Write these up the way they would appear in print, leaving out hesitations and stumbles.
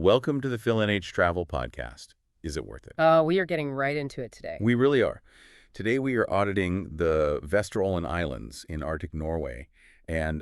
Welcome to the Phil NH Travel Podcast. Is it worth it? We are getting right into it today. We really are. Today we are auditing the Vesterålen Islands in Arctic Norway, and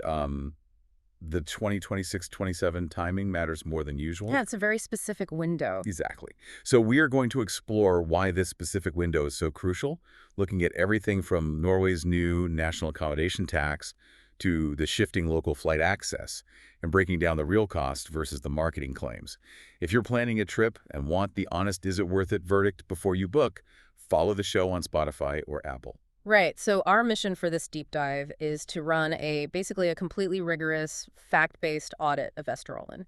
the 2026-27 timing matters more than usual. Yeah, it's a very specific window. Exactly. So we are going to explore why this specific window is so crucial, looking at everything from Norway's new national accommodation tax to the shifting local flight access, and breaking down the real cost versus the marketing claims. If you're planning a trip and want the honest is it worth it verdict before you book, follow the show on Spotify or Apple. Right. So our mission for this deep dive is to run basically a completely rigorous, fact-based audit of Vesterålen.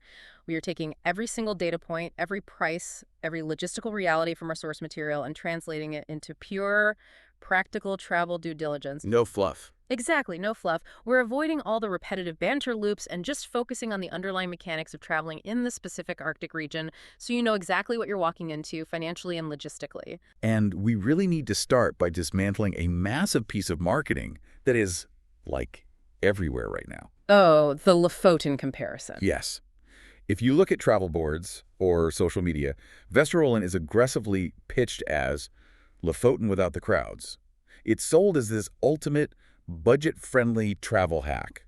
We are taking every single data point, every price, every logistical reality from our source material and translating it into pure, practical travel due diligence. No fluff. Exactly, no fluff. We're avoiding all the repetitive banter loops and just focusing on the underlying mechanics of traveling in the specific Arctic region so you know exactly what you're walking into financially and logistically. And we really need to start by dismantling a massive piece of marketing that is, like, everywhere right now. Oh, the Lofoten comparison. Yes. If you look at travel boards or social media, Vesterålen is aggressively pitched as Lofoten without the crowds. It's sold as this ultimate budget-friendly travel hack.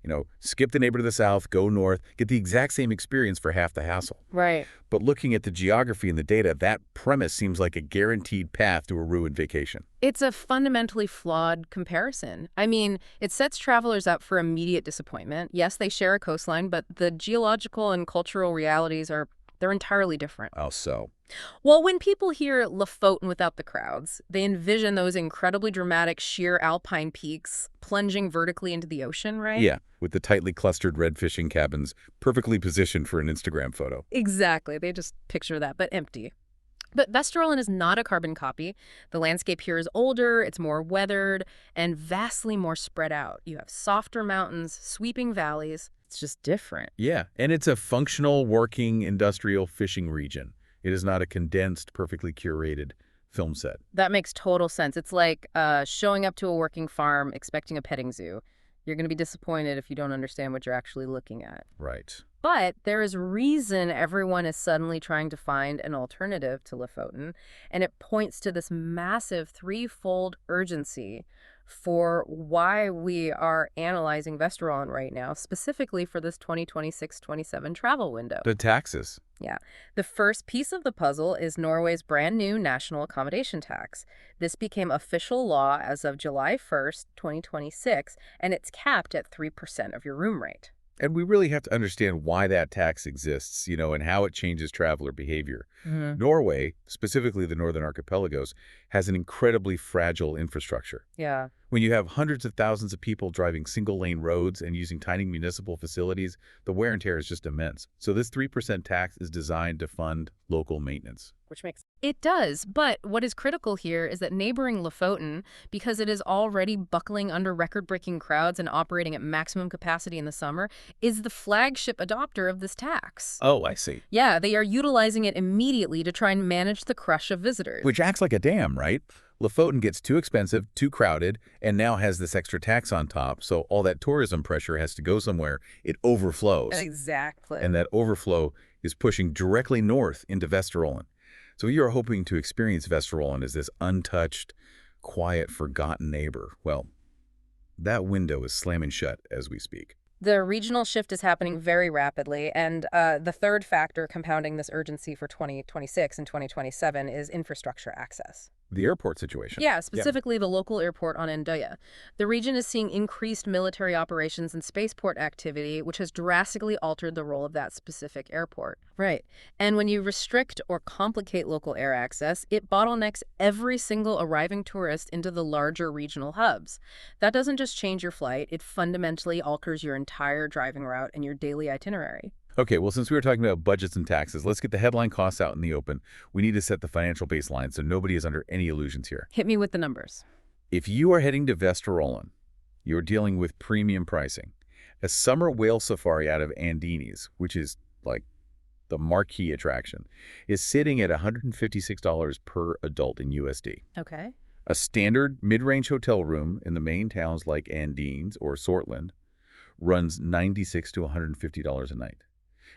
You know, skip the neighbor to the south, go north, get the exact same experience for half the hassle. Right. But looking at the geography and the data, that premise seems like a guaranteed path to a ruined vacation. It's a fundamentally flawed comparison. I mean, it sets travelers up for immediate disappointment. Yes, they share a coastline, but the geological and cultural realities they're entirely different. Oh, so? Well, when people hear Lofoten without the crowds, they envision those incredibly dramatic sheer alpine peaks plunging vertically into the ocean, right? Yeah, with the tightly clustered red fishing cabins perfectly positioned for an Instagram photo. Exactly. They just picture that, but empty. But Vesterålen is not a carbon copy. The landscape here is older, it's more weathered, and vastly more spread out. You have softer mountains, sweeping valleys. It's just different. Yeah, and it's a functional, working, industrial fishing region. It is not a condensed, perfectly curated film set. That makes total sense. It's like showing up to a working farm expecting a petting zoo. You're going to be disappointed if you don't understand what you're actually looking at. Right. But there is reason everyone is suddenly trying to find an alternative to Lofoten, and it points to this massive threefold urgency for why we are analyzing Vesterålen right now, specifically for this 2026-27 travel window. The taxes. Yeah. The first piece of the puzzle is Norway's brand new national accommodation tax. This became official law as of July 1st, 2026, and it's capped at 3% of your room rate. And we really have to understand why that tax exists, and how it changes traveler behavior. Norway, specifically the Northern Archipelagos, has an incredibly fragile infrastructure. Yeah. When you have hundreds of thousands of people driving single-lane roads and using tiny municipal facilities, the wear and tear is just immense. So this 3% tax is designed to fund local maintenance. Which makes it does, but what is critical here is that neighboring Lofoten, because it is already buckling under record-breaking crowds and operating at maximum capacity in the summer, is the flagship adopter of this tax. Oh, I see. Yeah, they are utilizing it immediately to try and manage the crush of visitors. Which acts like a dam, right? Lofoten gets too expensive, too crowded, and now has this extra tax on top, so all that tourism pressure has to go somewhere. It overflows. Exactly. And that overflow is pushing directly north into Vesterålen. So you're hoping to experience Vesterålen as this untouched, quiet, forgotten neighbor. Well, that window is slamming shut as we speak. The regional shift is happening very rapidly, and the third factor compounding this urgency for 2026 and 2027 is infrastructure access. The airport situation. Yeah, specifically the local airport on Andenes. The region is seeing increased military operations and spaceport activity, which has drastically altered the role of that specific airport. Right. And when you restrict or complicate local air access, it bottlenecks every single arriving tourist into the larger regional hubs. That doesn't just change your flight, it fundamentally alters your entire driving route and your daily itinerary. Okay, well, since we were talking about budgets and taxes, let's get the headline costs out in the open. We need to set the financial baseline so nobody is under any illusions here. Hit me with the numbers. If you are heading to Vesterålen, you're dealing with premium pricing. A summer whale safari out of Andenes, which is like the marquee attraction, is sitting at $156 per adult in USD. Okay. A standard mid-range hotel room in the main towns like Andenes or Sortland runs $96 to $150 a night.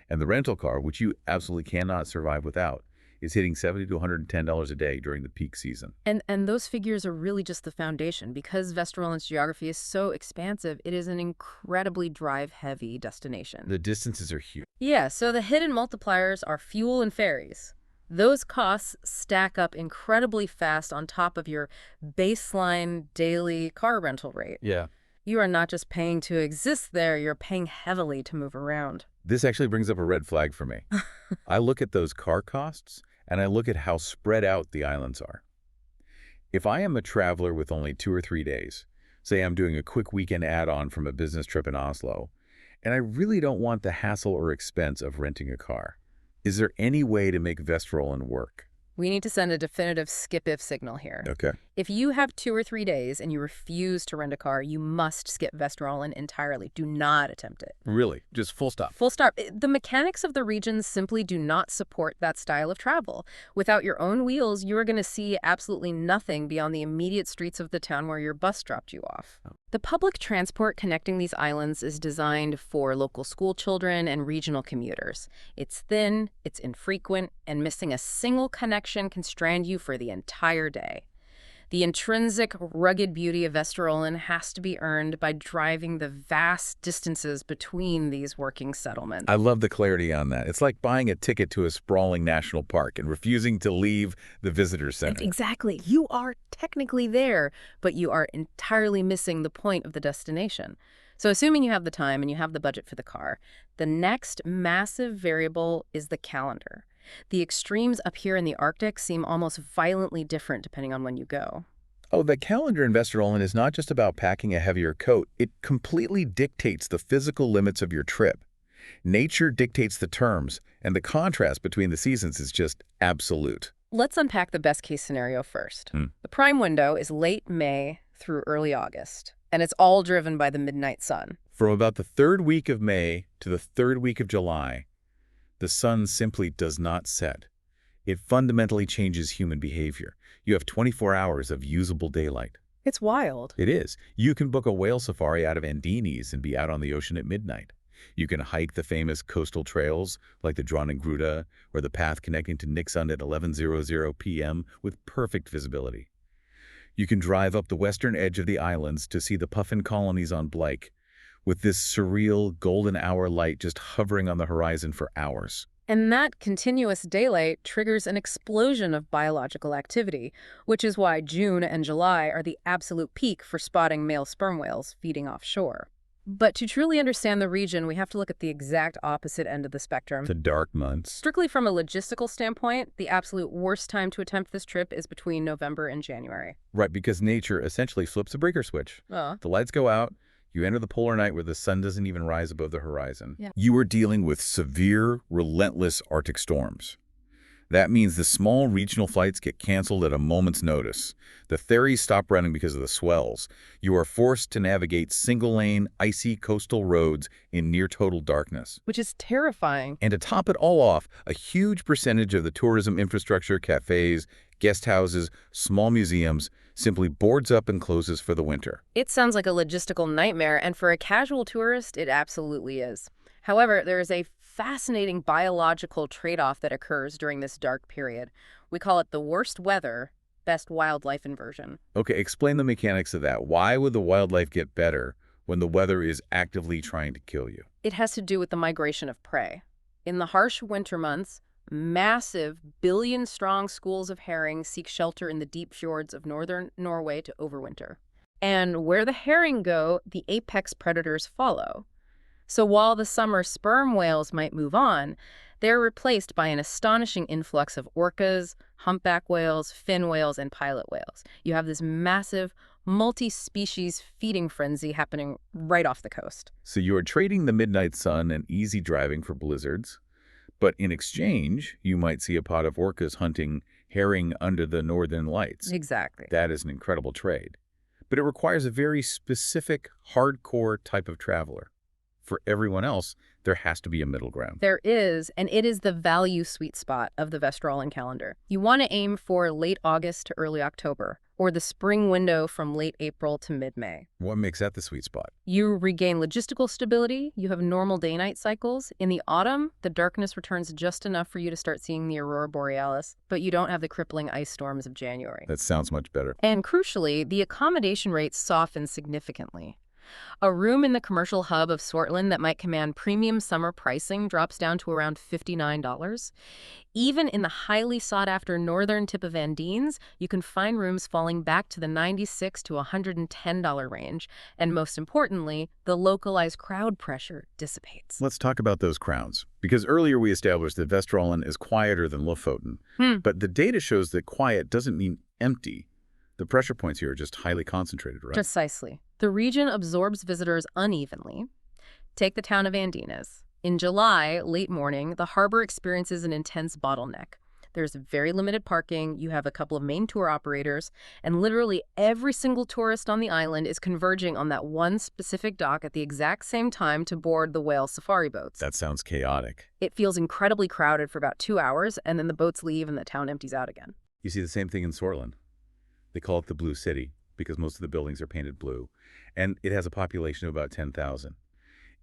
And the rental car, which you absolutely cannot survive without, is hitting $70 to $110 a day during the peak season. And those figures are really just the foundation. Because Vesterålen's geography is so expansive, it is an incredibly drive-heavy destination. The distances are huge. Yeah, so the hidden multipliers are fuel and ferries. Those costs stack up incredibly fast on top of your baseline daily car rental rate. Yeah. You are not just paying to exist there, you're paying heavily to move around. This actually brings up a red flag for me. I look at those car costs, and I look at how spread out the islands are. If I am a traveler with only 2 or 3 days, say I'm doing a quick weekend add-on from a business trip in Oslo, and I really don't want the hassle or expense of renting a car, is there any way to make Vesterålen work? We need to send a definitive skip-if signal here. Okay. If you have 2 or 3 days and you refuse to rent a car, you must skip Vesterålen entirely. Do not attempt it. Really? Just full stop? Full stop. The mechanics of the region simply do not support that style of travel. Without your own wheels, you are going to see absolutely nothing beyond the immediate streets of the town where your bus dropped you off. The public transport connecting these islands is designed for local school children and regional commuters. It's thin, it's infrequent, and missing a single connection can strand you for the entire day. The intrinsic, rugged beauty of Vesterålen has to be earned by driving the vast distances between these working settlements. I love the clarity on that. It's like buying a ticket to a sprawling national park and refusing to leave the visitor center. Exactly. You are technically there, but you are entirely missing the point of the destination. So assuming you have the time and you have the budget for the car, the next massive variable is the calendar. The extremes up here in the Arctic seem almost violently different depending on when you go. Oh, the calendar in Vesterålen is not just about packing a heavier coat. It completely dictates the physical limits of your trip. Nature dictates the terms, and the contrast between the seasons is just absolute. Let's unpack the best-case scenario first. The prime window is late May through early August, and it's all driven by the midnight sun. From about the 3rd week of May to the 3rd week of July, the sun simply does not set. It fundamentally changes human behavior. You have 24 hours of usable daylight. It's wild. It is. You can book a whale safari out of Andenes and be out on the ocean at midnight. You can hike the famous coastal trails like the Dronningruta or the path connecting to Nixund at 11:00 p.m. with perfect visibility. You can drive up the western edge of the islands to see the puffin colonies on Blake, with this surreal golden hour light just hovering on the horizon for hours. And that continuous daylight triggers an explosion of biological activity, which is why June and July are the absolute peak for spotting male sperm whales feeding offshore. But to truly understand the region, we have to look at the exact opposite end of the spectrum. The dark months. Strictly from a logistical standpoint, the absolute worst time to attempt this trip is between November and January. Right, because nature essentially flips a breaker switch. The lights go out. You enter the polar night where the sun doesn't even rise above the horizon. Yeah. You are dealing with severe, relentless Arctic storms. That means the small regional flights get canceled at a moment's notice. The ferries stop running because of the swells. You are forced to navigate single-lane, icy coastal roads in near-total darkness. Which is terrifying. And to top it all off, a huge percentage of the tourism infrastructure, cafes, guest houses, small museums, simply boards up and closes for the winter. It sounds like a logistical nightmare, and for a casual tourist, it absolutely is. However, there is a fascinating biological trade-off that occurs during this dark period. We call it the worst weather, best wildlife inversion. Okay, explain the mechanics of that. Why would the wildlife get better when the weather is actively trying to kill you? It has to do with the migration of prey. In the harsh winter months, massive, billion-strong schools of herring seek shelter in the deep fjords of northern Norway to overwinter. And where the herring go, the apex predators follow. So while the summer sperm whales might move on, they're replaced by an astonishing influx of orcas, humpback whales, fin whales, and pilot whales. You have this massive, multi-species feeding frenzy happening right off the coast. So you are trading the midnight sun and easy driving for blizzards, but in exchange, you might see a pod of orcas hunting herring under the northern lights. Exactly. That is an incredible trade. But it requires a very specific, hardcore type of traveler. For everyone else, there has to be a middle ground. There is, and it is the value sweet spot of the Vesterålen calendar. You want to aim for late August to early October, or the spring window from late April to mid-May. What makes that the sweet spot? You regain logistical stability, you have normal day-night cycles. In the autumn, the darkness returns just enough for you to start seeing the aurora borealis, but you don't have the crippling ice storms of January. That sounds much better. And crucially, the accommodation rates soften significantly. A room in the commercial hub of Swartland that might command premium summer pricing drops down to around $59. Even in the highly sought-after northern tip of Andenes, you can find rooms falling back to the $96 to $110 range. And most importantly, the localized crowd pressure dissipates. Let's talk about those crowds. Because earlier we established that Vesterålen is quieter than Lofoten. But the data shows that quiet doesn't mean empty. The pressure points here are just highly concentrated, right? Precisely. The region absorbs visitors unevenly. Take the town of Andenes. In July, late morning, the harbor experiences an intense bottleneck. There's very limited parking, you have a couple of main tour operators, and literally every single tourist on the island is converging on that one specific dock at the exact same time to board the whale safari boats. That sounds chaotic. It feels incredibly crowded for about 2 hours, and then the boats leave and the town empties out again. You see the same thing in Swartland. They call it the Blue City because most of the buildings are painted blue, and it has a population of about 10,000.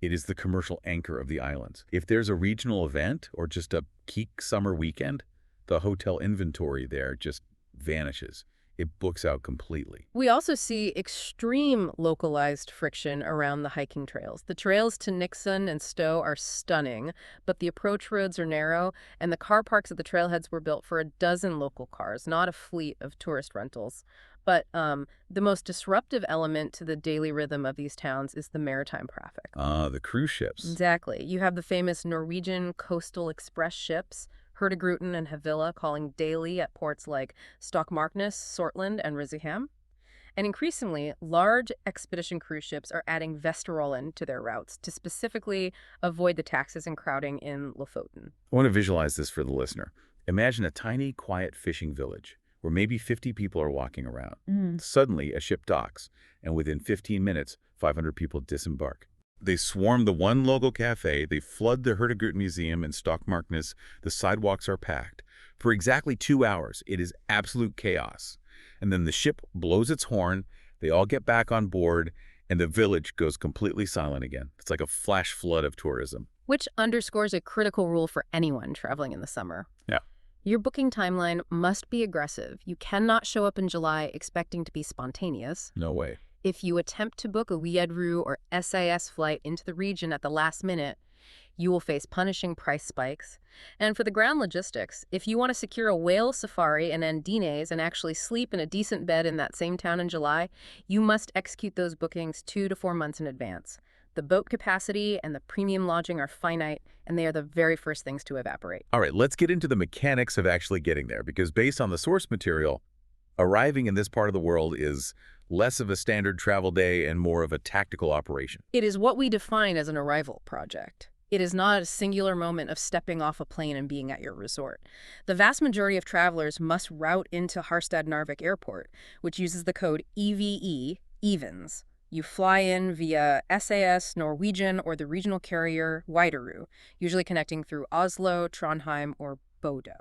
It is the commercial anchor of the islands. If there's a regional event or just a peak summer weekend, the hotel inventory there just vanishes. It books out completely. We also see extreme localized friction around the hiking trails. The trails to Nixon and Stowe are stunning, but the approach roads are narrow, and the car parks at the trailheads were built for a dozen local cars, not a fleet of tourist rentals. But the most disruptive element to the daily rhythm of these towns is the maritime traffic. The cruise ships. Exactly. You have the famous Norwegian coastal express ships, Hurtigruten and Havila, calling daily at ports like Stokmarknes, Sortland, and Risingham. And increasingly, large expedition cruise ships are adding Vesterålen to their routes to specifically avoid the taxes and crowding in Lofoten. I want to visualize this for the listener. Imagine a tiny, quiet fishing village where maybe 50 people are walking around. Suddenly, a ship docks, and within 15 minutes, 500 people disembark. They swarm the one local cafe, they flood the Hurtigruten Museum in Stokmarknes, the sidewalks are packed. For exactly 2 hours, it is absolute chaos. And then the ship blows its horn, they all get back on board, and the village goes completely silent again. It's like a flash flood of tourism. Which underscores a critical rule for anyone traveling in the summer. Yeah. Your booking timeline must be aggressive. You cannot show up in July expecting to be spontaneous. No way. If you attempt to book a Viadru or SAS flight into the region at the last minute, you will face punishing price spikes. And for the ground logistics, if you want to secure a whale safari in Andenes and actually sleep in a decent bed in that same town in July, you must execute those bookings 2 to 4 months in advance. The boat capacity and the premium lodging are finite, and they are the very first things to evaporate. All right, let's get into the mechanics of actually getting there, because based on the source material, arriving in this part of the world is less of a standard travel day and more of a tactical operation. It is what we define as an arrival project. It is not a singular moment of stepping off a plane and being at your resort. The vast majority of travelers must route into Harstad Narvik Airport, which uses the code EVE, EVENS. You fly in via SAS, Norwegian, or the regional carrier Widerøe, usually connecting through Oslo, Trondheim, or Bodø.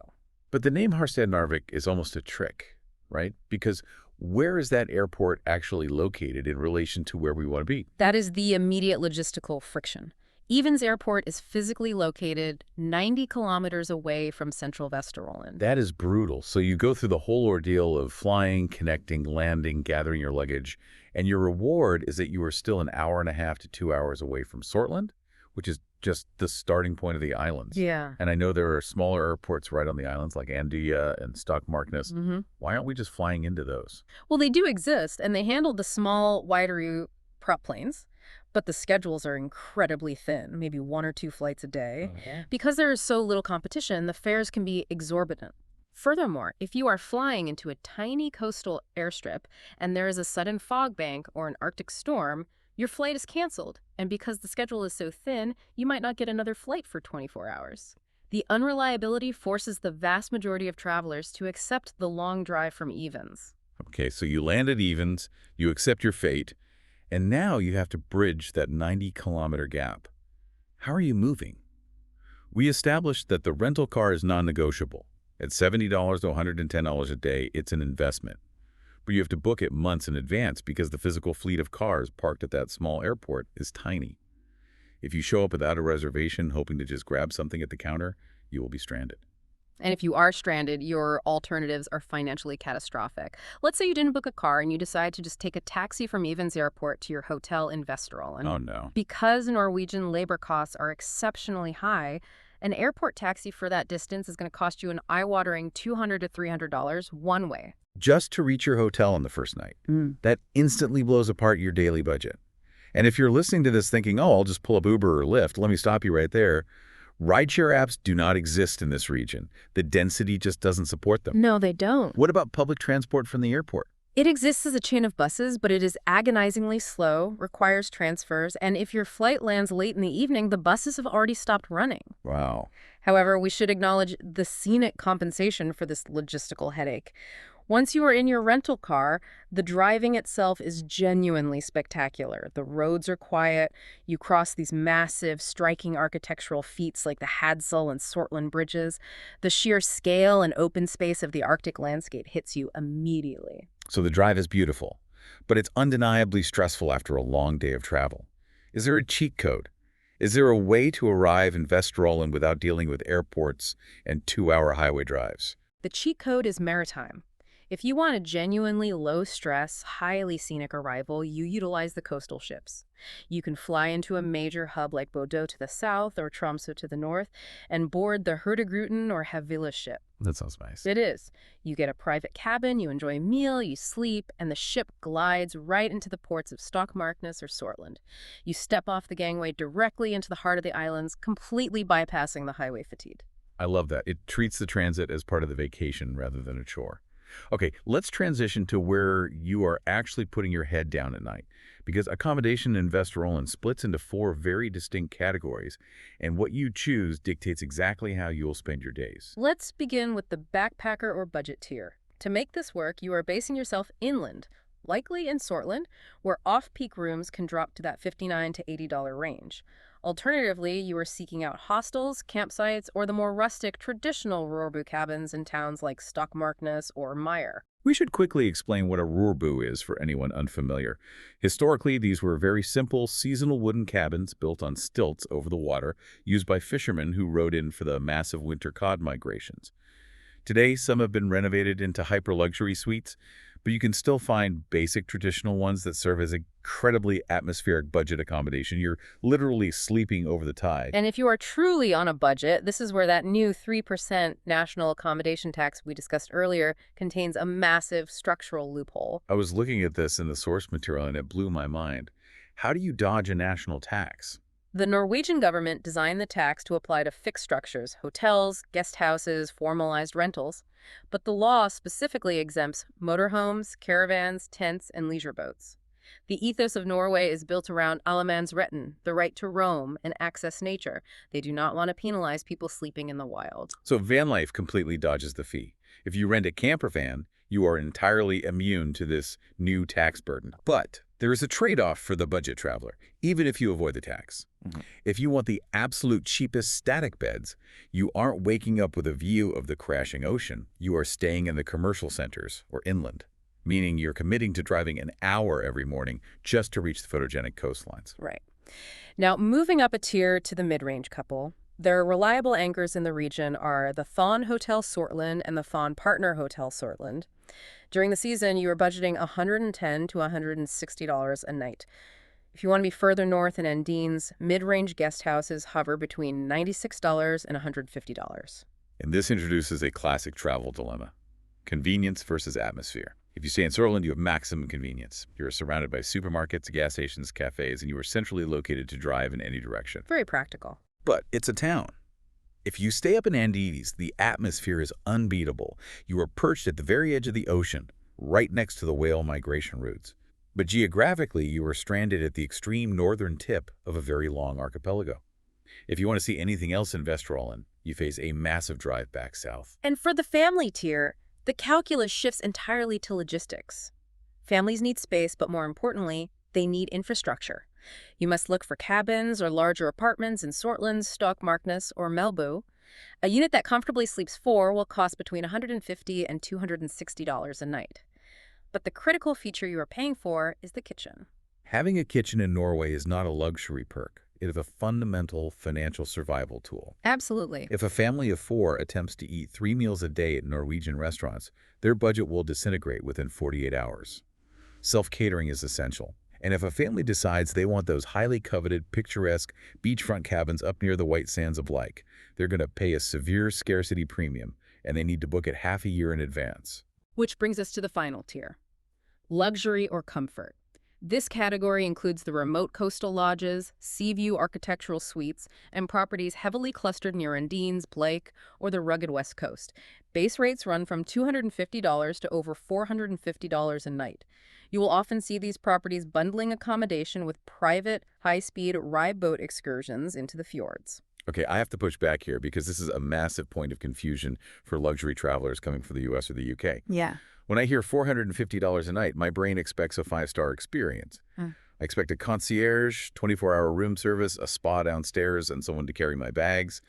But the name Harstad Narvik is almost a trick, right? Because where is that airport actually located in relation to where we want to be? That is the immediate logistical friction. Evens Airport is physically located 90 kilometers away from central Vesterålen. That is brutal. So you go through the whole ordeal of flying, connecting, landing, gathering your luggage, and your reward is that you are still an hour and a half to 2 hours away from Sortland, which is just the starting point of the islands. Yeah. And I know there are smaller airports right on the islands like Andøya and Stokmarknes. Why aren't we just flying into those? Well, they do exist, and they handle the small Widerøe prop planes, but the schedules are incredibly thin, maybe 1 or 2 flights a day. Because there is so little competition, the fares can be exorbitant. Furthermore, if you are flying into a tiny coastal airstrip and there is a sudden fog bank or an Arctic storm, your flight is canceled, and because the schedule is so thin, you might not get another flight for 24 hours. The unreliability forces the vast majority of travelers to accept the long drive from Evens. Okay, so you land at Evens, you accept your fate, and now you have to bridge that 90-kilometer gap. How are you moving? We established that the rental car is non-negotiable. At $70 to $110 a day, it's an investment. but you have to book it months in advance because the physical fleet of cars parked at that small airport is tiny. If you show up without a reservation hoping to just grab something at the counter, you will be stranded. And if you are stranded, your alternatives are financially catastrophic. Let's say you didn't book a car and you decide to just take a taxi from Evans Airport to your hotel in Vesterålen. Oh no. Because Norwegian labor costs are exceptionally high, an airport taxi for that distance is going to cost you an eye-watering $200 to $300 one way. Just to reach your hotel on the first night. That instantly blows apart your daily budget. And if you're listening to this thinking, oh, I'll just pull up Uber or Lyft, let me stop you right there. Rideshare apps do not exist in this region. The density just doesn't support them. No, they don't. What about public transport from the airport? It exists as a chain of buses, but it is agonizingly slow, requires transfers, and if your flight lands late in the evening, the buses have already stopped running. Wow. However, we should acknowledge the scenic compensation for this logistical headache. Once you are in your rental car, the driving itself is genuinely spectacular. The roads are quiet. You cross these massive, striking architectural feats like the Hadsel and Sortland bridges. The sheer scale and open space of the Arctic landscape hits you immediately. So the drive is beautiful, but it's undeniably stressful after a long day of travel. Is there a cheat code? Is there a way to arrive in Vesterålen without dealing with airports and 2-hour highway drives? The cheat code is maritime. If you want a genuinely low-stress, highly scenic arrival, you utilize the coastal ships. You can fly into a major hub like Bodø to the south or Tromsø to the north and board the Hurtigruten or Havila ship. That sounds nice. It is. You get a private cabin, you enjoy a meal, you sleep, and the ship glides right into the ports of Stokmarknes or Sortland. You step off the gangway directly into the heart of the islands, completely bypassing the highway fatigue. I love that. It treats the transit as part of the vacation rather than a chore. Okay, let's transition to where you are actually putting your head down at night, because accommodation in Vesterålen splits into 4 very distinct categories, and what you choose dictates exactly how you'll spend your days. Let's begin with the backpacker or budget tier. To make this work, you are basing yourself inland, likely in Sortland, where off-peak rooms can drop to that $59 to $80 range. Alternatively, you are seeking out hostels, campsites, or the more rustic, traditional Rorbu cabins in towns like Stokmarknes or Meyer. We should quickly explain what a rorbu is for anyone unfamiliar. Historically, these were very simple, seasonal wooden cabins built on stilts over the water, used by fishermen who rode in for the massive winter cod migrations. Today, some have been renovated into hyper-luxury suites, but you can still find basic traditional ones that serve as incredibly atmospheric budget accommodation. You're literally sleeping over the tide. And if you are truly on a budget, this is where that new 3% national accommodation tax we discussed earlier contains a massive structural loophole. I was looking at this in the source material and it blew my mind. How do you dodge a national tax? The Norwegian government designed the tax to apply to fixed structures, hotels, guest houses, formalized rentals, but the law specifically exempts motorhomes, caravans, tents, and leisure boats. The ethos of Norway is built around allemannsretten, the right to roam and access nature. They do not want to penalize people sleeping in the wild. So van life completely dodges the fee. If you rent a camper van, you are entirely immune to this new tax burden. But there is a trade-off for the budget traveler, even if you avoid the tax. If you want the absolute cheapest static beds, you aren't waking up with a view of the crashing ocean. You are staying in the commercial centers or inland, meaning you're committing to driving an hour every morning just to reach the photogenic coastlines. Right. Now, moving up a tier to the mid-range couple, their reliable anchors in the region are the Thon Hotel Sortland and the Thon Partner Hotel Sortland. During the season, you are budgeting $110 to $160 a night. If you want to be further north in Andenes, mid-range guest houses hover between $96 and $150. And this introduces a classic travel dilemma: convenience versus atmosphere. If you stay in Sortland, you have maximum convenience. You're surrounded by supermarkets, gas stations, cafes, and you are centrally located to drive in any direction. Very practical. But it's a town. If you stay up in Andenes, the atmosphere is unbeatable. You are perched at the very edge of the ocean, right next to the whale migration routes. But geographically, you are stranded at the extreme northern tip of a very long archipelago. If you want to see anything else in Vesterålen, you face a massive drive back south. And for the family tier, the calculus shifts entirely to logistics. Families need space, but more importantly, they need infrastructure. You must look for cabins or larger apartments in Sortland, Stokmarknes, or Melbu. A unit that comfortably sleeps 4 will cost between $150 and $260 a night. But the critical feature you are paying for is the kitchen. Having a kitchen in Norway is not a luxury perk. It is a fundamental financial survival tool. Absolutely. If a family of 4 attempts to eat 3 meals a day at Norwegian restaurants, their budget will disintegrate within 48 hours. Self-catering is essential. And if a family decides they want those highly coveted, picturesque beachfront cabins up near the white sands of Leik, they're going to pay a severe scarcity premium, and they need to book it half a year in advance. Which brings us to the final tier. Luxury or comfort. This category includes the remote coastal lodges, sea view architectural suites, and properties heavily clustered near Andenes, Blake, or the rugged west coast. Base rates run from $250 to over $450 a night. You will often see these properties bundling accommodation with private, high-speed rye boat excursions into the fjords. Okay, I have to push back here because this is a massive point of confusion for luxury travelers coming from the US or the UK. Yeah. When I hear $450 a night, my brain expects a 5-star experience. I expect a concierge, 24-hour room service, a spa downstairs, and someone to carry my bags.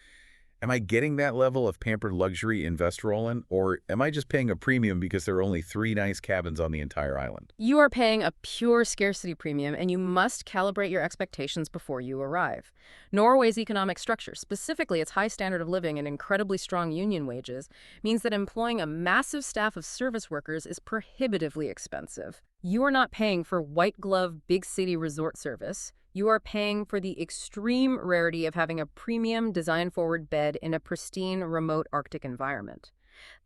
Am I getting that level of pampered luxury in Vesterålen, or am I just paying a premium because there are only 3 nice cabins on the entire island? You are paying a pure scarcity premium, and you must calibrate your expectations before you arrive. Norway's economic structure, specifically its high standard of living and incredibly strong union wages, means that employing a massive staff of service workers is prohibitively expensive. You are not paying for white-glove big city resort service. You are paying for the extreme rarity of having a premium design-forward bed in a pristine, remote Arctic environment.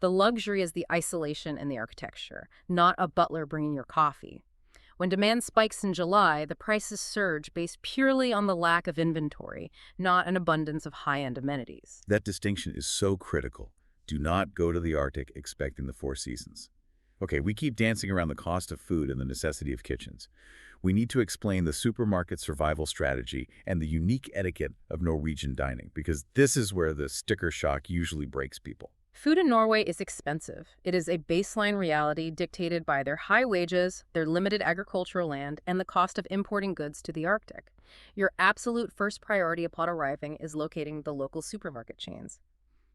The luxury is the isolation and the architecture, not a butler bringing your coffee. When demand spikes in July, the prices surge based purely on the lack of inventory, not an abundance of high-end amenities. That distinction is so critical. Do not go to the Arctic expecting the 4 seasons. Okay, we keep dancing around the cost of food and the necessity of kitchens. We need to explain the supermarket survival strategy and the unique etiquette of Norwegian dining, because this is where the sticker shock usually breaks people. Food in Norway is expensive. It is a baseline reality dictated by their high wages, their limited agricultural land, and the cost of importing goods to the Arctic. Your absolute first priority upon arriving is locating the local supermarket chains.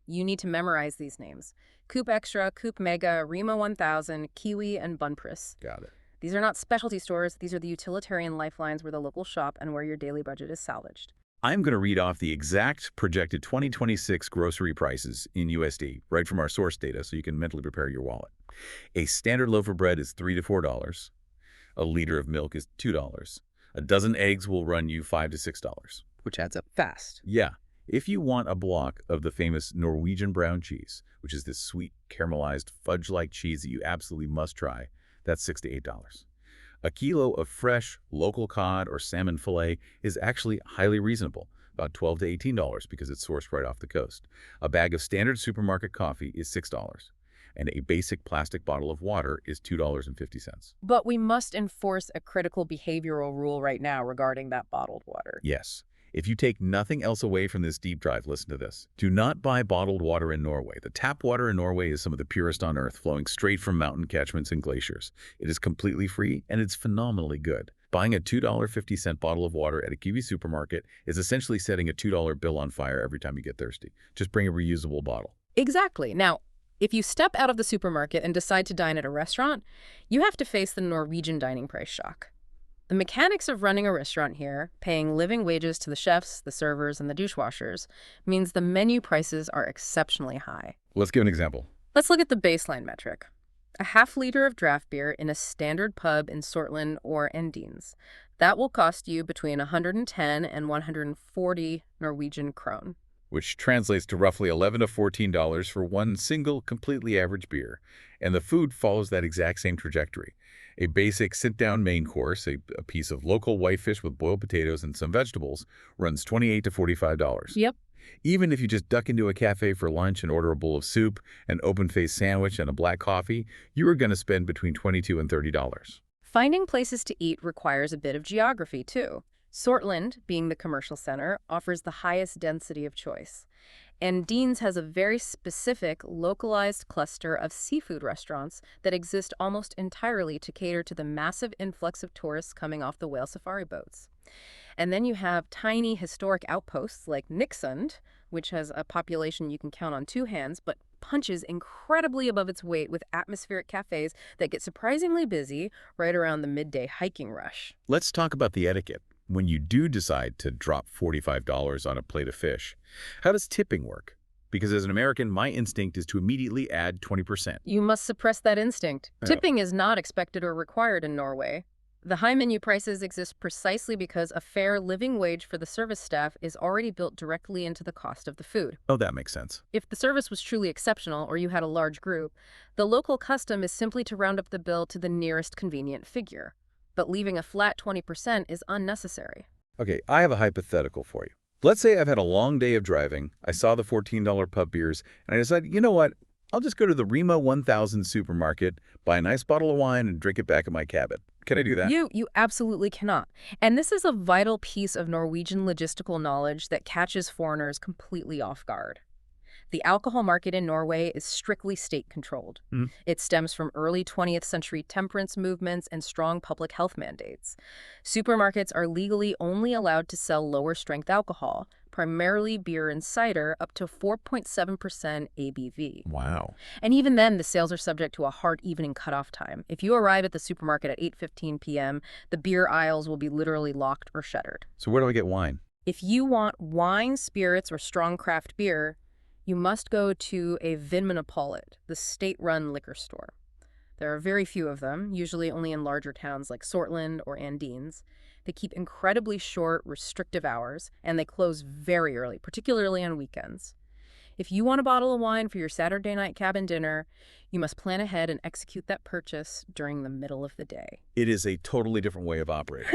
You need to memorize these names: Coop Extra, Coop Mega, Rema 1000, Kiwi, and Bunpris. Got it. These are not specialty stores. These are the utilitarian lifelines where the locals shop and where your daily budget is salvaged. I'm going to read off the exact projected 2026 grocery prices in USD, right from our source data, so you can mentally prepare your wallet. A standard loaf of bread is $3 to $4. A liter of milk is $2. A dozen eggs will run you $5 to $6. Which adds up fast. Yeah. If you want a block of the famous Norwegian brown cheese, which is this sweet, caramelized, fudge-like cheese that you absolutely must try, that's $6 to $8. A kilo of fresh, local cod or salmon fillet is actually highly reasonable, about $12 to $18 because it's sourced right off the coast. A bag of standard supermarket coffee is $6, and a basic plastic bottle of water is $2.50. But we must enforce a critical behavioral rule right now regarding that bottled water. Yes. If you take nothing else away from this deep dive, listen to this. Do not buy bottled water in Norway. The tap water in Norway is some of the purest on Earth, flowing straight from mountain catchments and glaciers. It is completely free, and it's phenomenally good. Buying a $2.50 bottle of water at a Kiwi supermarket is essentially setting a $2 bill on fire every time you get thirsty. Just bring a reusable bottle. Exactly. Now, if you step out of the supermarket and decide to dine at a restaurant, you have to face the Norwegian dining price shock. The mechanics of running a restaurant here, paying living wages to the chefs, the servers, and the dishwashers, means the menu prices are exceptionally high. Let's give an example. Let's look at the baseline metric. A half liter of draft beer in a standard pub in Sortland or Andenes. That will cost you between 110 and 140 Norwegian krone. Which translates to roughly $11 to $14 for one single, completely average beer. And the food follows that exact same trajectory. A basic sit-down main course, a piece of local whitefish with boiled potatoes and some vegetables, runs $28 to $45. Yep. Even if you just duck into a cafe for lunch and order a bowl of soup, an open-faced sandwich, and a black coffee, you are going to spend between $22 and $30. Finding places to eat requires a bit of geography, too. Sortland, being the commercial center, offers the highest density of choice. Andenes has a very specific, localized cluster of seafood restaurants that exist almost entirely to cater to the massive influx of tourists coming off the whale safari boats. And then you have tiny historic outposts like Nixund, which has a population you can count on 2 hands, but punches incredibly above its weight with atmospheric cafes that get surprisingly busy right around the midday hiking rush. Let's talk about the etiquette. When you do decide to drop $45 on a plate of fish, how does tipping work? Because as an American, my instinct is to immediately add 20%. You must suppress that instinct. Oh. Tipping is not expected or required in Norway. The high menu prices exist precisely because a fair living wage for the service staff is already built directly into the cost of the food. Oh, that makes sense. If the service was truly exceptional or you had a large group, the local custom is simply to round up the bill to the nearest convenient figure. But leaving a flat 20% is unnecessary. Okay, I have a hypothetical for you. Let's say I've had a long day of driving, I saw the $14 pub beers, and I decided, you know what, I'll just go to the Rema 1000 supermarket, buy a nice bottle of wine, and drink it back at my cabin. Can I do that? You absolutely cannot. And this is a vital piece of Norwegian logistical knowledge that catches foreigners completely off guard. The alcohol market in Norway is strictly state-controlled. It stems from early 20th century temperance movements and strong public health mandates. Supermarkets are legally only allowed to sell lower-strength alcohol, primarily beer and cider, up to 4.7% ABV. Wow. And even then, the sales are subject to a hard evening cutoff time. If you arrive at the supermarket at 8:15 p.m., the beer aisles will be literally locked or shuttered. So where do I get wine? If you want wine, spirits, or strong craft beer, you must go to a Vinmonopolet, the state-run liquor store. There are very few of them, usually only in larger towns like Sortland or Andenes. They keep incredibly short, restrictive hours, and they close very early, particularly on weekends. If you want a bottle of wine for your Saturday night cabin dinner, you must plan ahead and execute that purchase during the middle of the day. It is a totally different way of operating.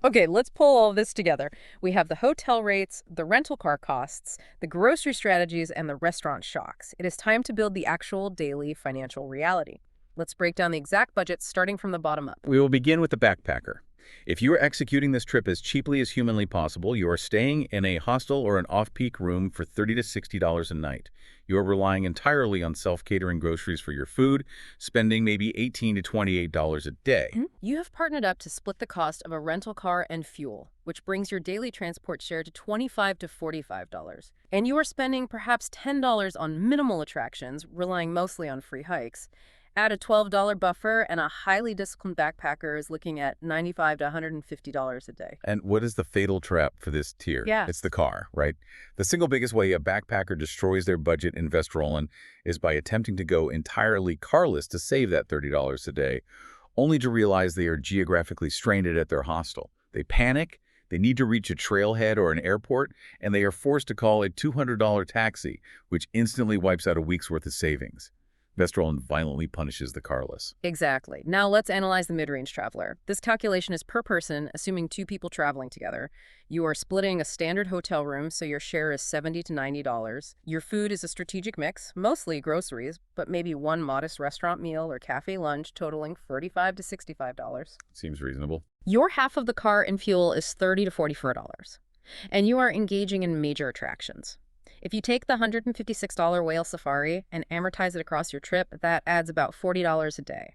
Okay, let's pull all this together. We have the hotel rates, the rental car costs, the grocery strategies, and the restaurant shocks. It is time to build the actual daily financial reality. Let's break down the exact budget starting from the bottom up. We will begin with the backpacker. If you are executing this trip as cheaply as humanly possible, you are staying in a hostel or an off-peak room for $30 to $60 a night. You are relying entirely on self-catering groceries for your food, spending maybe $18 to $28 a day. You have partnered up to split the cost of a rental car and fuel, which brings your daily transport share to $25 to $45. And you are spending perhaps $10 on minimal attractions, relying mostly on free hikes. Add a $12 buffer, and a highly disciplined backpacker is looking at $95 to $150 a day. And what is the fatal trap for this tier? Yeah. It's the car, right? The single biggest way a backpacker destroys their budget in Vesterålen is by attempting to go entirely carless to save that $30 a day, only to realize they are geographically stranded at their hostel. They panic, they need to reach a trailhead or an airport, and they are forced to call a $200 taxi, which instantly wipes out a week's worth of savings. Vesterålen violently punishes the carless. Exactly. Now let's analyze the mid-range traveler. This calculation is per person, assuming 2 people traveling together. You are splitting a standard hotel room, so your share is $70 to $90. Your food is a strategic mix, mostly groceries, but maybe one modest restaurant meal or cafe lunch totaling $35 to $65. Seems reasonable. Your half of the car and fuel is $30 to $44. And you are engaging in major attractions. If you take the $156 whale safari and amortize it across your trip, that adds about $40 a day.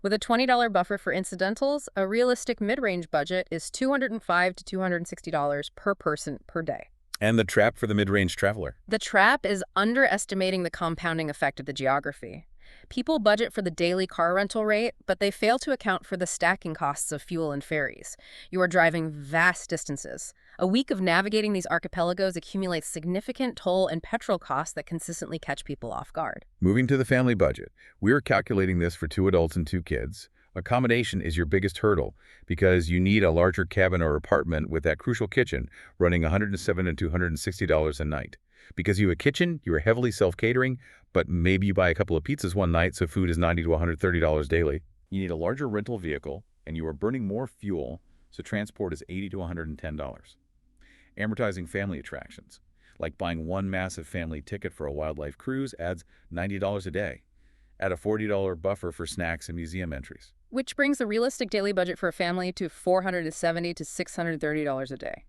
With a $20 buffer for incidentals, a realistic mid-range budget is $205 to $260 per person per day. And the trap for the mid-range traveler. The trap is underestimating the compounding effect of the geography. People budget for the daily car rental rate, but they fail to account for the stacking costs of fuel and ferries. You are driving vast distances. A week of navigating these archipelagos accumulates significant toll and petrol costs that consistently catch people off guard. Moving to the family budget, we are calculating this for 2 adults and 2 kids. Accommodation is your biggest hurdle because you need a larger cabin or apartment with that crucial kitchen running $107 to $260 a night. Because you have a kitchen, you are heavily self-catering, but maybe you buy a couple of pizzas one night, so food is $90 to $130 daily. You need a larger rental vehicle, and you are burning more fuel, so transport is $80 to $110. Amortizing family attractions, like buying one massive family ticket for a wildlife cruise, adds $90 a day. Add a $40 buffer for snacks and museum entries. Which brings the realistic daily budget for a family to $470 to $630 a day.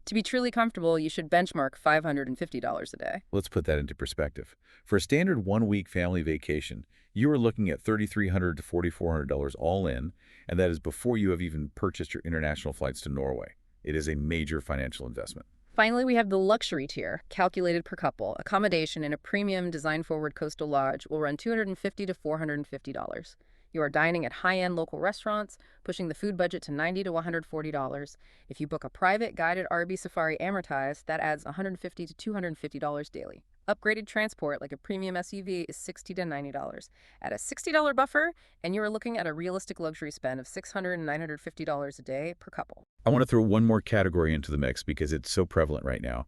To be truly comfortable, you should benchmark $550 a day. Let's put that into perspective. For a standard 1-week family vacation, you are looking at $3,300 to $4,400 all in, and that is before you have even purchased your international flights to Norway. It is a major financial investment. Finally, we have the luxury tier, calculated per couple. Accommodation in a premium design-forward coastal lodge will run $250 to $450. You are dining at high-end local restaurants, pushing the food budget to $90 to $140. If you book a private guided RV safari amortized, that adds $150 to $250 daily. Upgraded transport like a premium SUV is $60 to $90. Add a $60 buffer, and you are looking at a realistic luxury spend of $600 and $950 a day per couple. I want to throw one more category into the mix because it's so prevalent right now.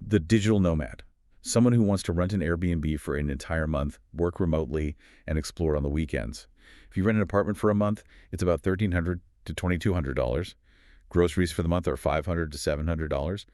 The digital nomad. Someone who wants to rent an Airbnb for an entire month, work remotely, and explore on the weekends. If you rent an apartment for a month, it's about $1,300 to $2,200. Groceries for the month are $500 to $700.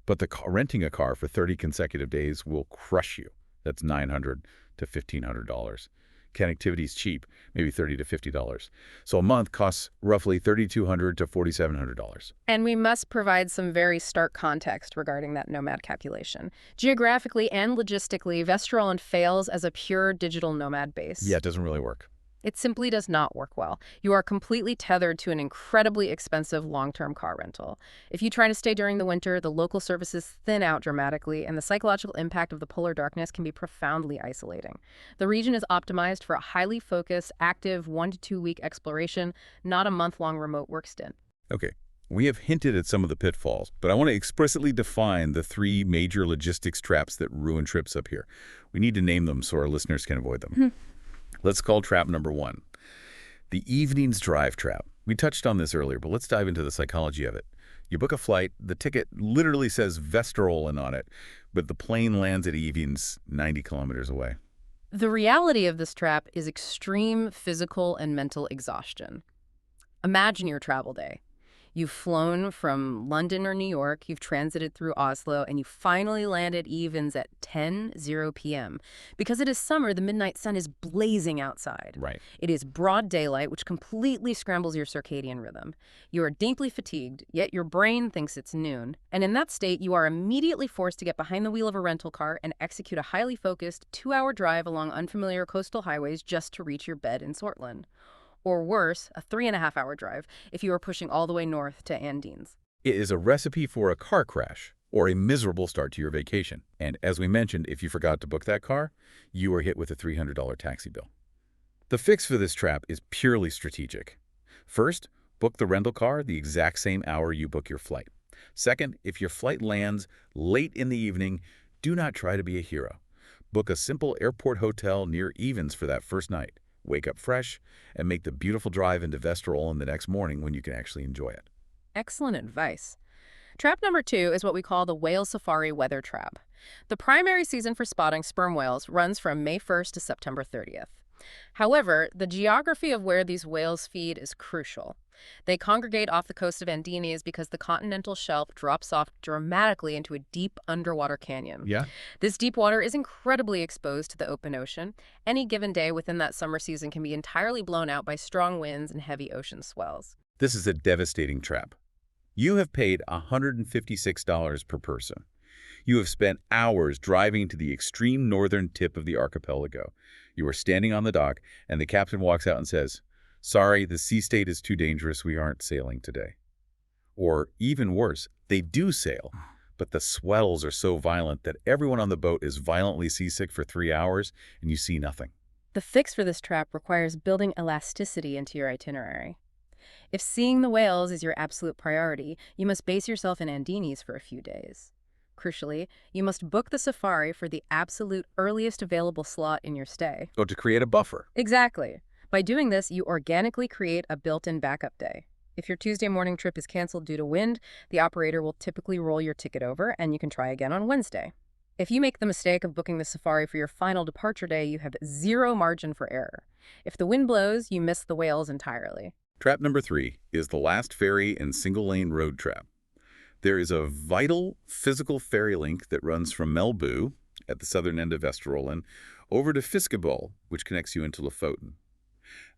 But renting a car for 30 consecutive days will crush you. That's $900 to $1,500. Connectivity is cheap, maybe $30 to $50. So a month costs roughly $3,200 to $4,700. And we must provide some very stark context regarding that nomad calculation. Geographically and logistically, Vesterålen fails as a pure digital nomad base. Yeah, it doesn't really work. It simply does not work well. You are completely tethered to an incredibly expensive long-term car rental. If you try to stay during the winter, the local services thin out dramatically, and the psychological impact of the polar darkness can be profoundly isolating. The region is optimized for a highly focused, active 1 to 2 week exploration, not a month-long remote work stint. Okay, we have hinted at some of the pitfalls, but I want to explicitly define the 3 major logistics traps that ruin trips up here. We need to name them so our listeners can avoid them. Let's call trap number 1, the evening's drive trap. We touched on this earlier, but let's dive into the psychology of it. You book a flight, the ticket literally says Vesterålen on it, but the plane lands at evenings 90 kilometers away. The reality of this trap is extreme physical and mental exhaustion. Imagine your travel day. You've flown from London or New York, you've transited through Oslo, and you finally land at Evens at 10:00 p.m. Because it is summer, the midnight sun is blazing outside. Right. It is broad daylight, which completely scrambles your circadian rhythm. You are deeply fatigued, yet your brain thinks it's noon. And in that state, you are immediately forced to get behind the wheel of a rental car and execute a highly focused 2-hour drive along unfamiliar coastal highways just to reach your bed in Sortland. Or worse, a 3.5-hour drive if you are pushing all the way north to Andenes. It is a recipe for a car crash or a miserable start to your vacation. And as we mentioned, if you forgot to book that car, you are hit with a $300 taxi bill. The fix for this trap is purely strategic. First, book the rental car the exact same hour you book your flight. Second, if your flight lands late in the evening, do not try to be a hero. Book a simple airport hotel near Evens for that first night. Wake up fresh, and make the beautiful drive into Vesterålen the next morning when you can actually enjoy it. Excellent advice. Trap number 2 is what we call the whale safari weather trap. The primary season for spotting sperm whales runs from May 1st to September 30th. However, the geography of where these whales feed is crucial. They congregate off the coast of Andenes because the continental shelf drops off dramatically into a deep underwater canyon. Yeah. This deep water is incredibly exposed to the open ocean. Any given day within that summer season can be entirely blown out by strong winds and heavy ocean swells. This is a devastating trap. You have paid $156 per person. You have spent hours driving to the extreme northern tip of the archipelago. You are standing on the dock, and the captain walks out and says, "Sorry, the sea state is too dangerous. We aren't sailing today." Or even worse, they do sail, but the swells are so violent that everyone on the boat is violently seasick for 3 hours, and you see nothing. The fix for this trap requires building elasticity into your itinerary. If seeing the whales is your absolute priority, you must base yourself in Andenes for a few days. Crucially, you must book the safari for the absolute earliest available slot in your stay. Oh, to create a buffer. Exactly. By doing this, you organically create a built-in backup day. If your Tuesday morning trip is canceled due to wind, the operator will typically roll your ticket over and you can try again on Wednesday. If you make the mistake of booking the safari for your final departure day, you have zero margin for error. If the wind blows, you miss the whales entirely. Trap number 3 is the last ferry and single-lane road trap. There is a vital physical ferry link that runs from Melbu, at the southern end of Vesterålen, over to Fiskebol, which connects you into Lofoten.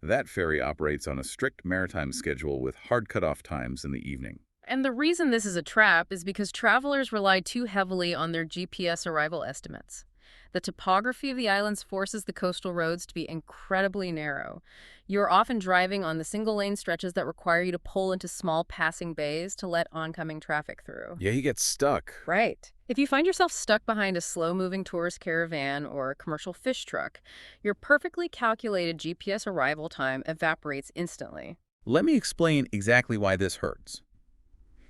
That ferry operates on a strict maritime schedule with hard cutoff times in the evening. And the reason this is a trap is because travelers rely too heavily on their GPS arrival estimates. The topography of the islands forces the coastal roads to be incredibly narrow. You're often driving on the single-lane stretches that require you to pull into small passing bays to let oncoming traffic through. Yeah, you get stuck. Right. If you find yourself stuck behind a slow-moving tourist caravan or a commercial fish truck, your perfectly calculated GPS arrival time evaporates instantly. Let me explain exactly why this hurts.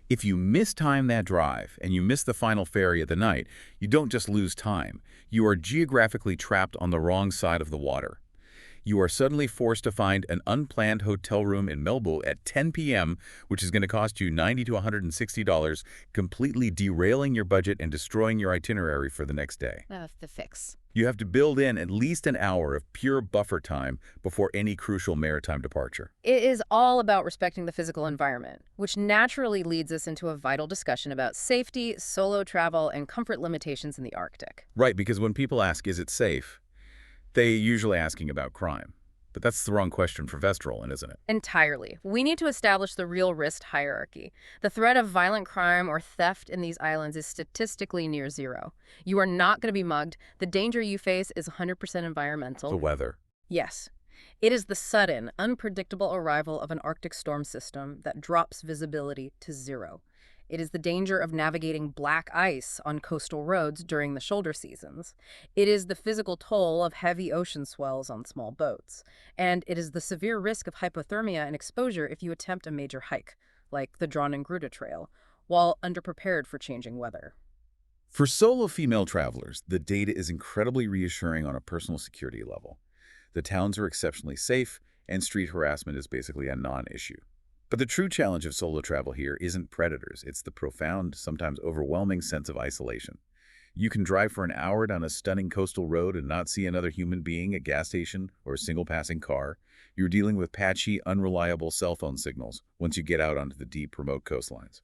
If you mistime that drive and you miss the final ferry of the night, you don't just lose time. You are geographically trapped on the wrong side of the water. You are suddenly forced to find an unplanned hotel room in Melbourne at 10 p.m., which is going to cost you $90 to $160, completely derailing your budget and destroying your itinerary for the next day. That's the fix. You have to build in at least an hour of pure buffer time before any crucial maritime departure. It is all about respecting the physical environment, which naturally leads us into a vital discussion about safety, solo travel, and comfort limitations in the Arctic. Right, because when people ask, is it safe, they're usually asking about crime. But that's the wrong question for Vesterålen, isn't it? Entirely. We need to establish the real risk hierarchy. The threat of violent crime or theft in these islands is statistically near zero. You are not going to be mugged. The danger you face is 100% environmental. The weather. Yes. It is the sudden, unpredictable arrival of an Arctic storm system that drops visibility to zero. It is the danger of navigating black ice on coastal roads during the shoulder seasons. It is the physical toll of heavy ocean swells on small boats. And it is the severe risk of hypothermia and exposure if you attempt a major hike, like the Dronninggruta Trail, while underprepared for changing weather. For solo female travelers, the data is incredibly reassuring on a personal security level. The towns are exceptionally safe, and street harassment is basically a non-issue. But the true challenge of solo travel here isn't predators. It's the profound, sometimes overwhelming sense of isolation. You can drive for an hour down a stunning coastal road and not see another human being, a gas station, or a single passing car. You're dealing with patchy, unreliable cell phone signals once you get out onto the deep, remote coastlines.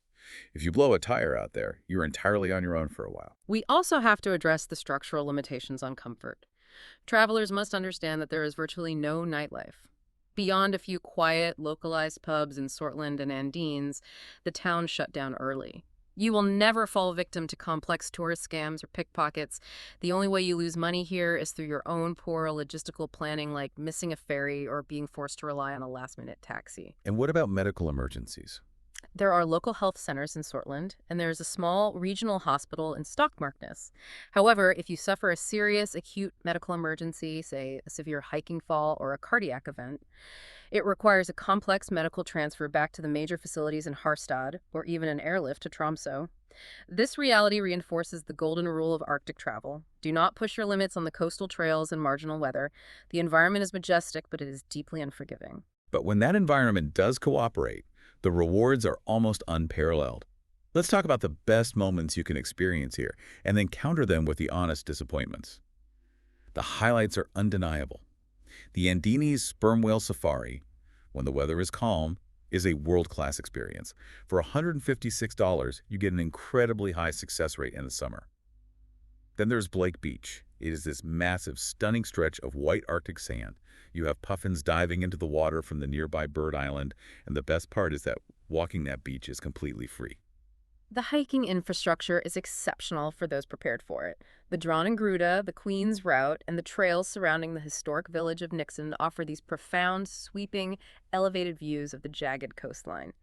If you blow a tire out there, you're entirely on your own for a while. We also have to address the structural limitations on comfort. Travelers must understand that there is virtually no nightlife. Beyond a few quiet, localized pubs in Sortland and Andenes, the town shut down early. You will never fall victim to complex tourist scams or pickpockets. The only way you lose money here is through your own poor logistical planning, like missing a ferry or being forced to rely on a last-minute taxi. And what about medical emergencies? There are local health centers in Sortland, and there is a small regional hospital in Stockmarknes. However, if you suffer a serious acute medical emergency, say a severe hiking fall or a cardiac event, it requires a complex medical transfer back to the major facilities in Harstad or even an airlift to Tromsø. This reality reinforces the golden rule of Arctic travel. Do not push your limits on the coastal trails and marginal weather. The environment is majestic, but it is deeply unforgiving. But when that environment does cooperate, the rewards are almost unparalleled. Let's talk about the best moments you can experience here, and then counter them with the honest disappointments. The highlights are undeniable. The Andenes sperm whale safari, when the weather is calm, is a world-class experience. For $156, you get an incredibly high success rate in the summer. Then there's Blake Beach. It is this massive, stunning stretch of white Arctic sand. You have puffins diving into the water from the nearby bird island, and the best part is that walking that beach is completely free. The hiking infrastructure is exceptional for those prepared for it. The Dronninggruta, the Queen's Route, and the trails surrounding the historic village of Nixon offer these profound, sweeping, elevated views of the jagged coastline.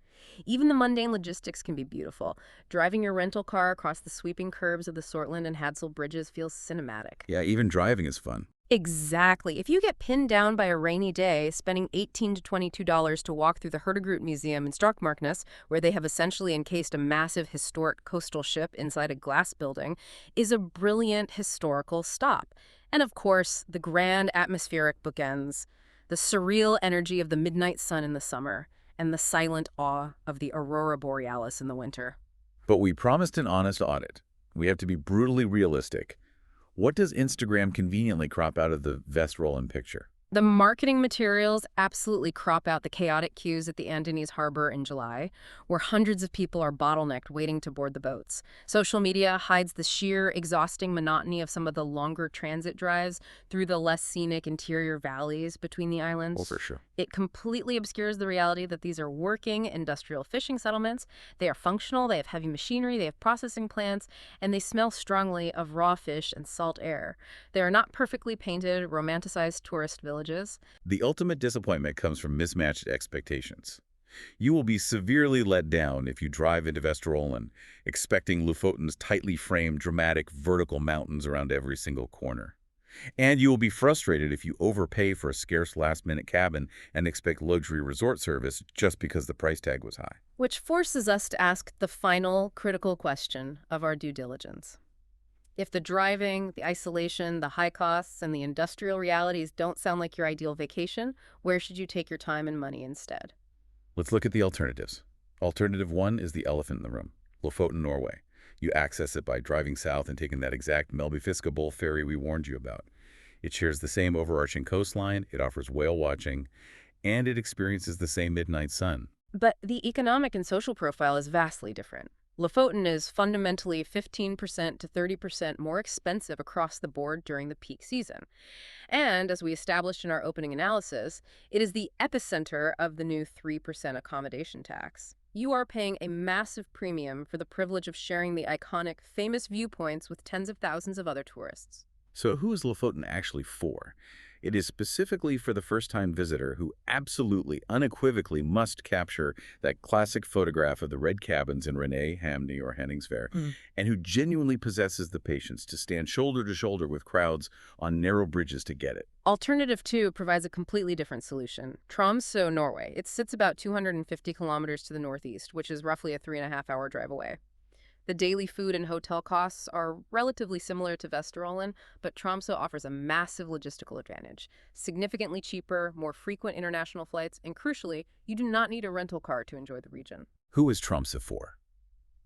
Even the mundane logistics can be beautiful. Driving your rental car across the sweeping curves of the Sortland and Hadsel bridges feels cinematic. Yeah, even driving is fun. Exactly. If you get pinned down by a rainy day, spending $18 to $22 to walk through the Hurtigrute Museum in Stockmarknes, where they have essentially encased a massive historic coastal ship inside a glass building, is a brilliant historical stop. And of course, the grand atmospheric bookends, the surreal energy of the midnight sun in the summer, and the silent awe of the aurora borealis in the winter. But we promised an honest audit. We have to be brutally realistic. What does Instagram conveniently crop out of the Vesterålen picture? The marketing materials absolutely crop out the chaotic queues at the Andenes harbor in July, where hundreds of people are bottlenecked waiting to board the boats. Social media hides the sheer, exhausting monotony of some of the longer transit drives through the less scenic interior valleys between the Oh, islands. for sure. It completely obscures the reality that these are working industrial fishing settlements. They are functional, they have heavy machinery, they have processing plants, and they smell strongly of raw fish and salt air. They are not perfectly painted, romanticized tourist villages. The ultimate disappointment comes from mismatched expectations. You will be severely let down if you drive into Vesterålen, expecting Lofoten's tightly framed, dramatic, vertical mountains around every single corner. And you will be frustrated if you overpay for a scarce last-minute cabin and expect luxury resort service just because the price tag was high. Which forces us to ask the final critical question of our due diligence. If the driving, the isolation, the high costs, and the industrial realities don't sound like your ideal vacation, where should you take your time and money instead? Let's look at the alternatives. Alternative 1 is the elephant in the room, Lofoten, Norway. You access it by driving south and taking that exact Melbyfiskebowl ferry we warned you about. It shares the same overarching coastline, it offers whale watching, and it experiences the same midnight sun. But the economic and social profile is vastly different. Lofoten is fundamentally 15% to 30% more expensive across the board during the peak season. And, as we established in our opening analysis, it is the epicenter of the new 3% accommodation tax. You are paying a massive premium for the privilege of sharing the iconic, famous viewpoints with tens of thousands of other tourists. So who is Lofoten actually for? It is specifically for the first-time visitor who absolutely, unequivocally must capture that classic photograph of the red cabins in Rene, Hamney, or Henningsvær, and who genuinely possesses the patience to stand shoulder to shoulder with crowds on narrow bridges to get it. Alternative 2 provides a completely different solution. Tromsø, Norway. It sits about 250 kilometers to the northeast, which is roughly a 3.5-hour drive away. The daily food and hotel costs are relatively similar to Vesterålen, but Tromsø offers a massive logistical advantage. Significantly cheaper, more frequent international flights, and crucially, you do not need a rental car to enjoy the region. Who is Tromsø for?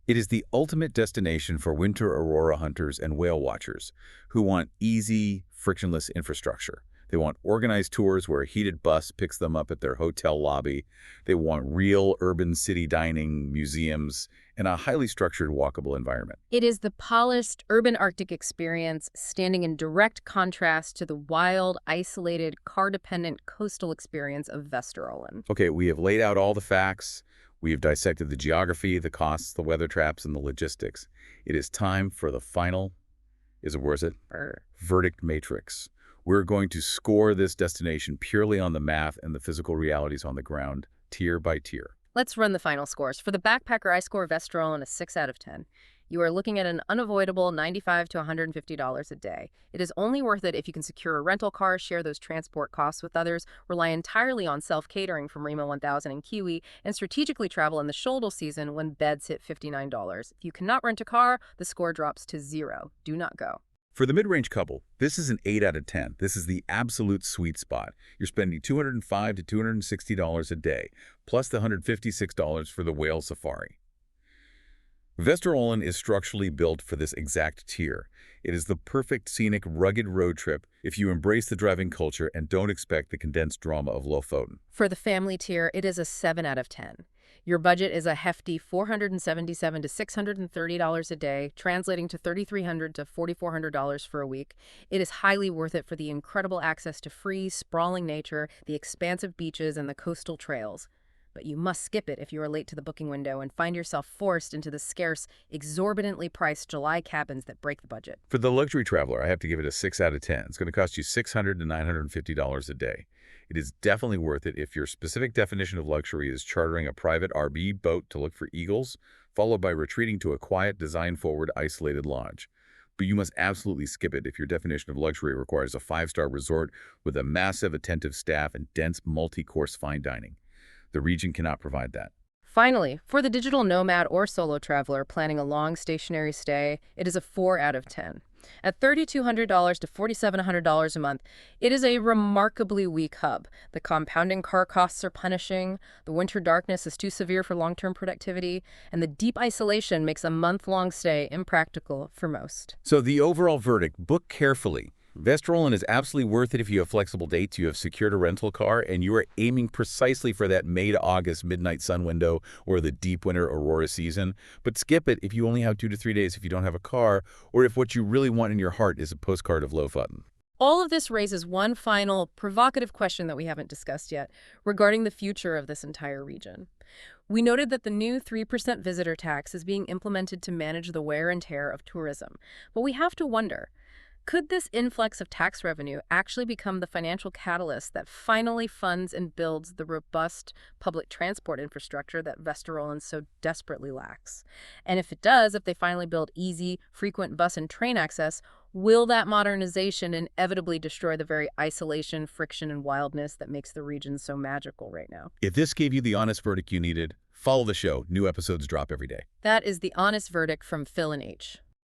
It is the ultimate destination for winter aurora hunters and whale watchers who want easy, frictionless infrastructure. They want organized tours where a heated bus picks them up at their hotel lobby. They want real urban city dining, museums, and a highly structured walkable environment. It is the polished urban Arctic experience standing in direct contrast to the wild, isolated, car-dependent coastal experience of Vesterålen. Okay, we have laid out all the facts. We have dissected the geography, the costs, the weather traps, and the logistics. It is time for the final, verdict matrix. We're going to score this destination purely on the math and the physical realities on the ground, tier by tier. Let's run the final scores. For the backpacker, I score Vesterålen a 6 out of 10. You are looking at an unavoidable $95 to $150 a day. It is only worth it if you can secure a rental car, share those transport costs with others, rely entirely on self-catering from Rima 1000 and Kiwi, and strategically travel in the shoulder season when beds hit $59. If you cannot rent a car, the score drops to 0. Do not go. For the mid-range couple, this is an 8 out of 10. This is the absolute sweet spot. You're spending $205 to $260 a day, plus the $156 for the whale safari. Vesterålen is structurally built for this exact tier. It is the perfect scenic, rugged road trip if you embrace the driving culture and don't expect the condensed drama of Lofoten. For the family tier, it is a 7 out of 10. Your budget is a hefty $477 to $630 a day, translating to $3,300 to $4,400 for a week. It is highly worth it for the incredible access to free, sprawling nature, the expansive beaches, and the coastal trails. But you must skip it if you are late to the booking window and find yourself forced into the scarce, exorbitantly priced July cabins that break the budget. For the luxury traveler, I have to give it a 6 out of 10. It's going to cost you $600 to $950 a day. It is definitely worth it if your specific definition of luxury is chartering a private RV boat to look for eagles, followed by retreating to a quiet, design-forward, isolated lodge. But you must absolutely skip it if your definition of luxury requires a 5-star resort with a massive, attentive staff and dense, multi-course fine dining. The region cannot provide that. Finally, for the digital nomad or solo traveler planning a long stationary stay, it is a 4 out of 10. At $3,200 to $4,700 a month, it is a remarkably weak hub. The compounding car costs are punishing, the winter darkness is too severe for long-term productivity, and the deep isolation makes a month-long stay impractical for most. So the overall verdict, book carefully. Vesterålen is absolutely worth it if you have flexible dates, you have secured a rental car, and you are aiming precisely for that May to August midnight sun window or the deep winter aurora season. But skip it if you only have 2 to 3 days if you don't have a car, or if what you really want in your heart is a postcard of Lofoten. All of this raises one final provocative question that we haven't discussed yet regarding the future of this entire region. We noted that the new 3% visitor tax is being implemented to manage the wear and tear of tourism. But we have to wonder, could this influx of tax revenue actually become the financial catalyst that finally funds and builds the robust public transport infrastructure that Vesterålen so desperately lacks? And if it does, if they finally build easy, frequent bus and train access, will that modernization inevitably destroy the very isolation, friction, and wildness that makes the region so magical right now? If this gave you the honest verdict you needed, follow the show. New episodes drop every day. That is the honest verdict from Phil and H.